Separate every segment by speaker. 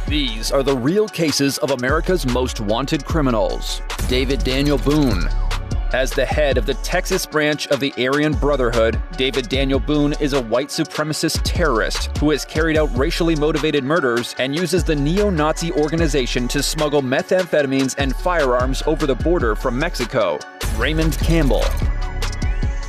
Speaker 1: These are the real cases of America's most wanted criminals. David Daniel Boone. As the head of the Texas branch of the Aryan Brotherhood, David Daniel Boone is a white supremacist terrorist who has carried out racially motivated murders and uses the neo-Nazi organization to smuggle methamphetamines and firearms over the border from Mexico. Raymond Campbell.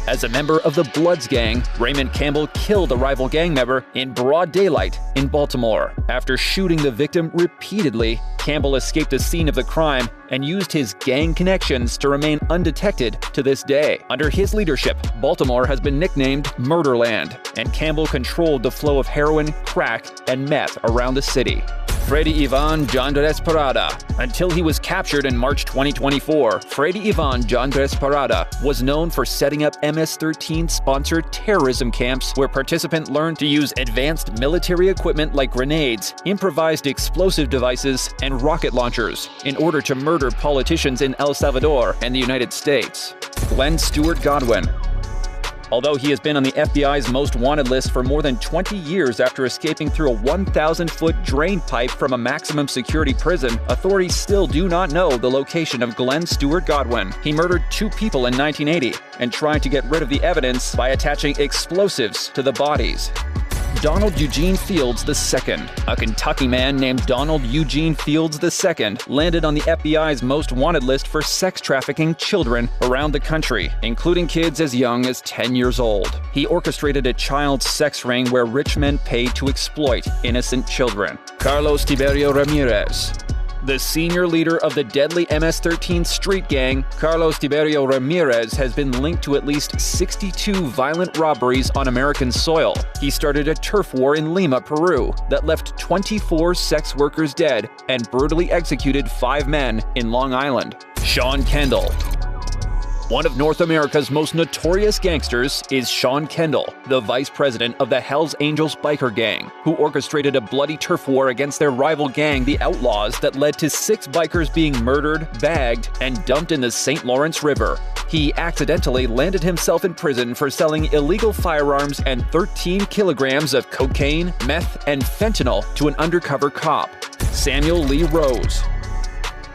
Speaker 1: As a member of the Bloods gang, Raymond Campbell killed a rival gang member in broad daylight in Baltimore. After shooting the victim repeatedly, Campbell escaped the scene of the crime and used his gang connections to remain undetected to this day. Under his leadership, Baltimore has been nicknamed Murderland, and Campbell controlled the flow of heroin, crack, and meth around the city. Freddy Ivan Jandres Parada. Until he was captured in March 2024, Freddy Ivan Jandres Parada was known for setting up MS-13-sponsored terrorism camps where participants learned to use advanced military equipment like grenades, improvised explosive devices, and rocket launchers in order to murder politicians in El Salvador and the United States. Glenn Stewart Godwin. Although he has been on the FBI's most wanted list for more than 20 years after escaping through a 1,000-foot drain pipe from a maximum security prison, authorities still do not know the location of Glenn Stewart Godwin. He murdered 2 people in 1980 and tried to get rid of the evidence by attaching explosives to the bodies. Donald Eugene Fields II. A Kentucky man named Donald Eugene Fields II landed on the FBI's most wanted list for sex trafficking children around the country, including kids as young as 10 years old. He orchestrated a child sex ring where rich men paid to exploit innocent children. Carlos Tiberio Ramirez. The senior leader of the deadly MS-13 street gang, Carlos Tiberio Ramirez, has been linked to at least 62 violent robberies on American soil. He started a turf war in Lima, Peru, that left 24 sex workers dead and brutally executed 5 men in Long Island. Sean Kendall. One of North America's most notorious gangsters is Sean Kendall, the vice president of the Hells Angels biker gang, who orchestrated a bloody turf war against their rival gang, the Outlaws, that led to 6 bikers being murdered, bagged, and dumped in the St. Lawrence River. He accidentally landed himself in prison for selling illegal firearms and 13 kilograms of cocaine, meth, and fentanyl to an undercover cop. Samuel Lee Rose.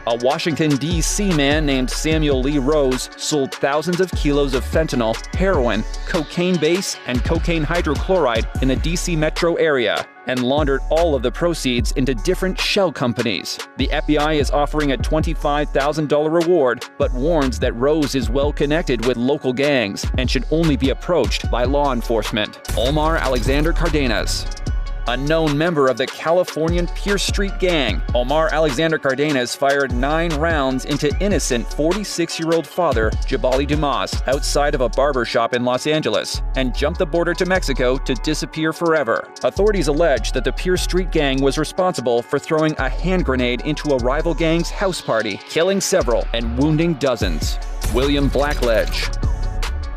Speaker 1: A Washington, D.C. man named Samuel Lee Rose sold thousands of kilos of fentanyl, heroin, cocaine base, and cocaine hydrochloride in the D.C. metro area and laundered all of the proceeds into different shell companies. The FBI is offering a $25,000 reward, but warns that Rose is well connected with local gangs and should only be approached by law enforcement. Omar Alexander Cardenas. A known member of the Californian Pierce Street gang, Omar Alexander Cardenas fired 9 rounds into innocent 46-year-old father Jabali Dumas outside of a barbershop in Los Angeles and jumped the border to Mexico to disappear forever. Authorities allege that the Pierce Street gang was responsible for throwing a hand grenade into a rival gang's house party, killing several and wounding dozens. William Blackledge.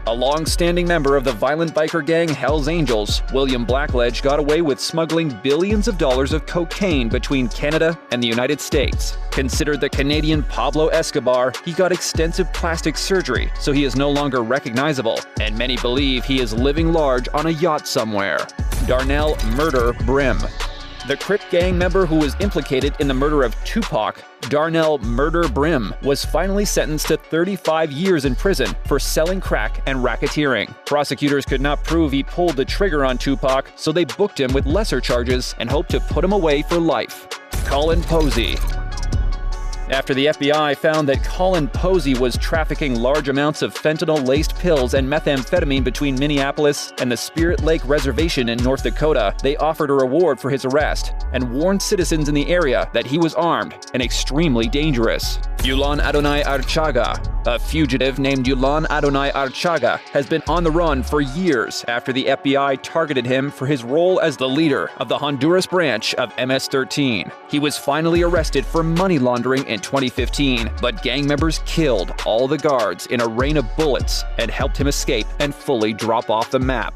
Speaker 1: A long-standing member of the violent biker gang Hells Angels, William Blackledge got away with smuggling billions of dollars of cocaine between Canada and the United States. Considered the Canadian Pablo Escobar, he got extensive plastic surgery, so he is no longer recognizable, and many believe he is living large on a yacht somewhere. Darnell Murder Brim. The Crip gang member who was implicated in the murder of Tupac, Darnell Murder Brim, was finally sentenced to 35 years in prison for selling crack and racketeering. Prosecutors could not prove he pulled the trigger on Tupac, so they booked him with lesser charges and hoped to put him away for life. Colin Posey. After the FBI found that Colin Posey was trafficking large amounts of fentanyl-laced pills and methamphetamine between Minneapolis and the Spirit Lake Reservation in North Dakota, they offered a reward for his arrest and warned citizens in the area that he was armed and extremely dangerous. Yulan Adonai Archaga. A fugitive named Yulan Adonai Archaga has been on the run for years after the FBI targeted him for his role as the leader of the Honduras branch of MS-13. He was finally arrested for money laundering in 2015, but gang members killed all the guards in a rain of bullets and helped him escape and fully drop off the map.